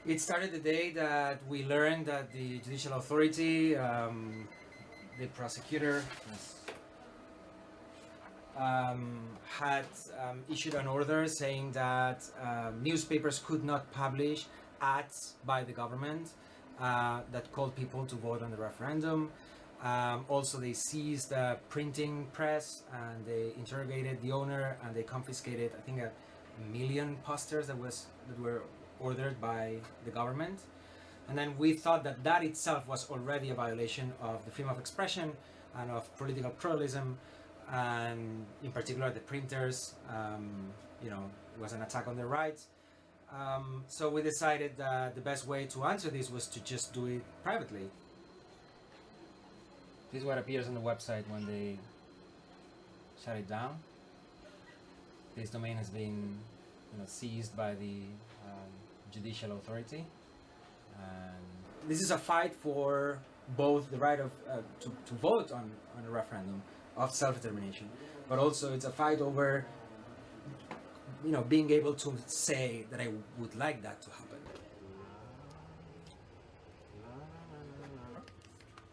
It started the day that we learned that the judicial authority, the prosecutor, had issued an order saying that newspapers could not publish ads by the government that called people to vote on the referendum. Also, they seized the printing press and they interrogated the owner and they confiscated, I think, 1 million posters that were ordered by the government. And then we thought that that itself was already a violation of the freedom of expression and of political pluralism, and in particular the printers, it was an attack on their rights. So we decided that the best way to answer this was to just do it privately. This is what appears on the website when they shut it down. This domain has been seized by the judicial authority. And this is a fight for both the right of to vote on a referendum of self-determination, but also it's a fight over being able to say that I would like that to happen.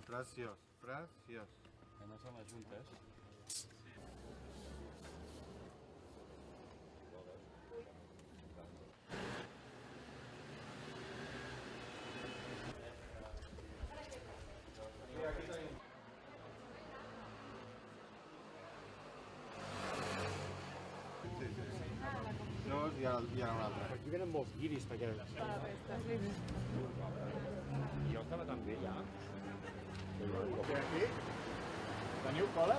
Gracias, gracias. Que no són les juntes. Llavors hi ha un altre. Aquí venen molts guiris perquè... Jo estava tan bé ja. Aquí? Teniu cola?